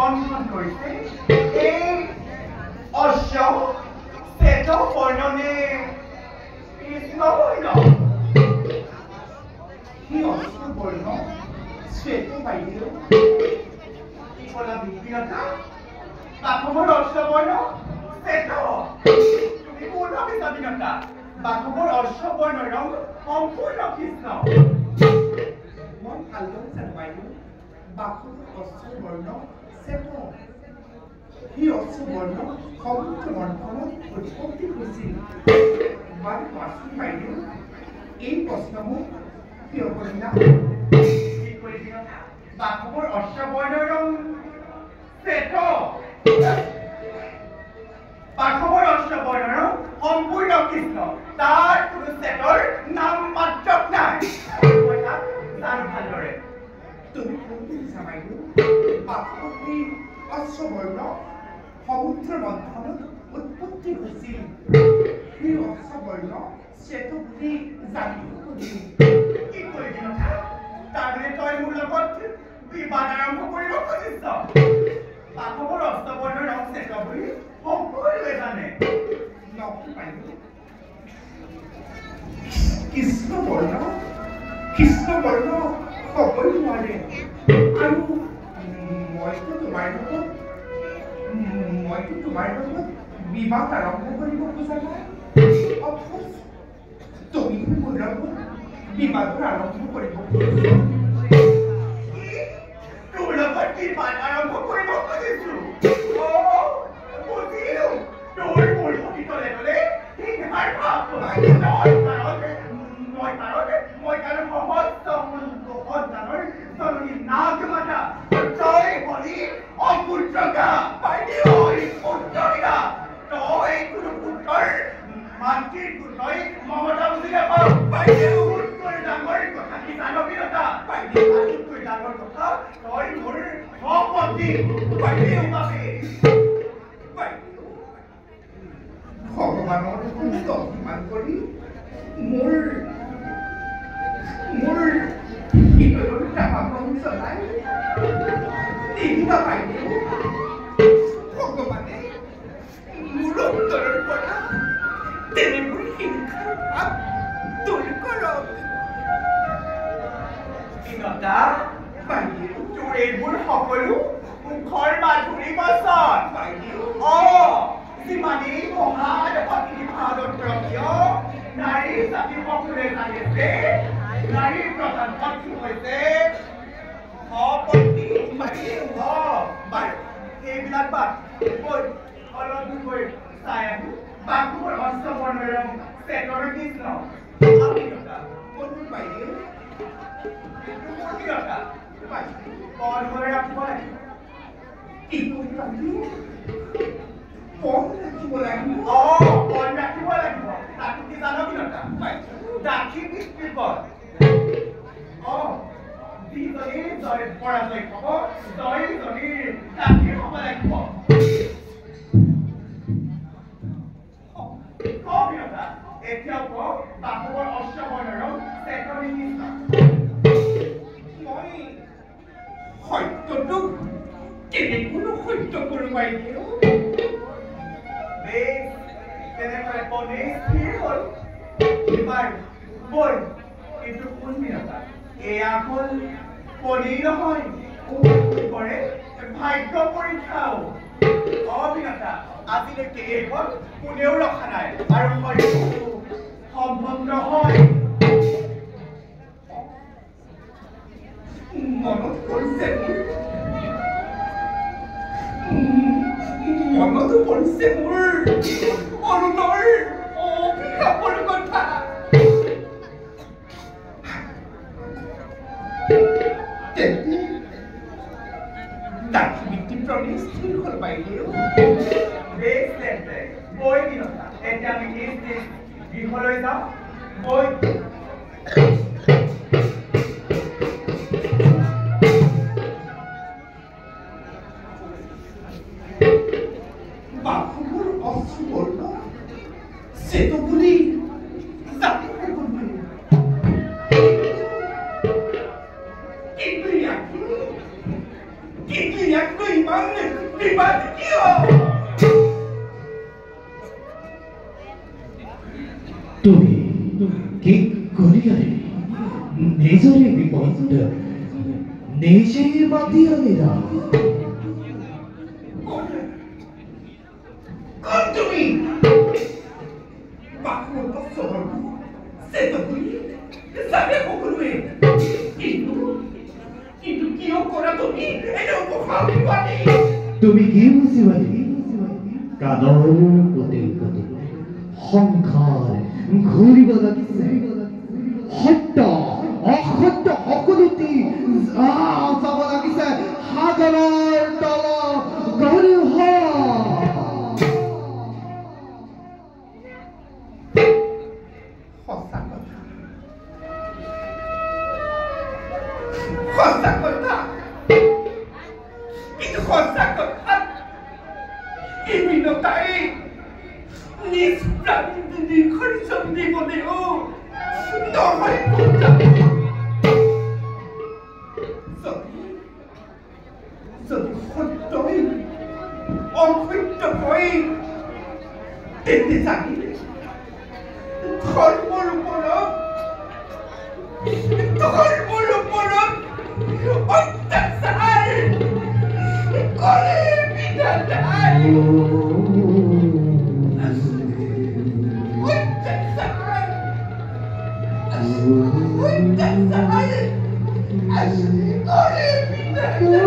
মন্থন কৰিছে এই অশ্ব শ্বেত বৰ্ণনে কৃষ্ণ বৰ্ণ সেই অশ্ব বৰ্ণ শ্বেত বাইদেউ কি কলা বিক্ৰিয়তা বাথমৰ অশ্ব বৰ্ণ শ্বেত তুমি পূৰ্ণভাৱে স্বাধীনতা বাথমৰ অশ্ব বৰ্ণৰ ৰং সম্পূৰ্ণ কৃষ্ণ মই ভালদৰে জানো বাইদেউ বাথমৰ অশ্ব বৰ্ণ শ্বেত সেই অশ্ব বৰ্ণ সমুদ্ৰ মন্থনত উৎপত্তি হৈছিল বাৰু কোৱাচোন বাইদেউ এই প্ৰশ্ন মোক কিয় কৰিলা কি কৰিবি বাথমৰ অশ্ব বৰ্ণৰ ৰং শ্বেত বাথমৰ অশ্ব বৰ্ণৰ সম্পূৰ্ণ কৃষ্ণ তাৰ কোনো শ্বেতৰ নাম মাত্ৰ নাই মই তাক জানো ভালদৰে তুমি কৈছা বাইদেউ বাথমৰ সেই অশ্ব বৰ্ণ সমুদ্ৰ মন্থনত উৎপত্তি হৈছিল সেই অশ্ব বৰ্ণ শ্বেত বুলি জানিব কি কৰিবি কথা তাৰমানে তই মোৰ লগত বিবাদ আৰম্ভ কৰিব খুজিছ বাথমৰ অশ্ব বৰ্ণৰ ৰং শ্বেত বুলি সকলোৱে জানে নকওঁ বাইদেউ কৃষ্ণ বৰ্ণ হ'বই নোৱাৰে আৰু মইতো তোমাৰ লগত বিবাদ আৰম্ভ কৰিব খোজা নাই অথচ তুমি মোৰ লগত বিবাদৰ আৰম্ভ কৰিব খুজিছা তোৰ লগত বিবাদ আৰম্ভ কৰিব খুজিছো বুজিলো তোৰ মোৰ প্ৰতি তলে তলে হিংসাৰ ভাৱ মই কাৰণ সহস্ৰ জননী নাগ মাতা তই হলি অপুত্ৰকা বাইদেউ পুত্ৰকা তই কোনো পুত্ৰৰ মাতৃৰ তই মমতা বুজি নাপাওঁ বাইদেউ তোৰ ডাঙৰ কথা কি জানবীৰতা বাইদেউ তোৰ ডাঙৰ কথা তই মোৰ সপত্নী বাইদেউ বাবে ভগৱানৰ সন্মুখত অভিমান কৰি মোৰ হৃদয়ৰ তাপাকন চলাই দেখিবা বাইদেউ ভগৱানে মোৰ অন্তৰৰ পৰা তেনেবোৰ হিংসাৰ ভাৱ দূৰ কৰক বিনতা বাইদেউ তোৰ এইবোৰ সকলো মুখৰ মাধুৰী বচন বাইদেউ যিমানেই মহান ভাৰত কিয় নাৰীৰ জাতি সকলোৱে জানিছে নাৰীৰ প্ৰধান শক্তি হৈছে সপত্নী এইবিলাক বাদ অলপ গৈ চাই আহো বাথমৰ অশ্ব বৰ্ণৰ ৰং শ্বেতৰ কৃষ্ণ বাইদেউ কল হৈ ৰাখিব লাগিব কি কৰি ৰাখিব কল ৰাখিব লাগিব কল ৰাখিব লাগিব তাকো কি জানবি নতা ডাকি বিক্ৰী কৰ যিজনীৰ জয় পৰাজয় হ'ব জয়জনীৰ ডাকি হ'ব লাগিব এতিয়াও কওঁ বাথমৰ অশ্ব বৰ্ণৰ ৰং শ্বেতৰ কৃষ্ণ মই সত্যটোক কেনেকৈ সত্য কৰোঁ বাইদেউ তেনেকৈ পনে স্থিৰ হ'ল এইবাৰ বল কিন্তু কোনদিনতা এয়া হ'ল পনেই নহয় কৰে ভাগ্য পৰীক্ষাও অবিনতা আজিলৈকে এইখন কোনেও ৰখা নাই আৰু সম্ভৱ নহয় মনত পৰিছে মনতো পৰিছে মোৰ অৰুণৰ অভিশাপৰ কথা স্থিৰ হ'ল বাইদেউ বৈ দিনতা এতিয়া আমি গৃহলৈ যাওঁ বৈ বাথমৰ অশ্ব বৰ্ণ শ্বেত বুলি জাতি কিন্তু ইয়াক ইমান তুমি কি করিয়ারে নিজরে বিপদ নিজে মাতি আনিলা কোন তুমি বাকুর বছর সে তো তুই সাবে সকলোৱে কিন্তু কিয় কৰা তুমি এনে উপহাৰ দিবানি তুমি কি বুজিবানি কাদৰ প্ৰতি সংসাৰ ঘূৰিব লাগিছে সত্য অসত্য সকলোটি যাব লাগিছে সাগৰৰ তল গৰুহ সঁচা কথা কিন্তু সঁচা কথা এই বিনতাই নিজ প্ৰাণী খৰিচম দিবনেও নহয় কথা যদি সত্যই অসত্য হয় তেন্তে জানিলে ধৰ্মৰ ওপৰত অত্যাচাৰ কৰে বিধাতাই অত্যাচাৰ কৰে বিধাতাই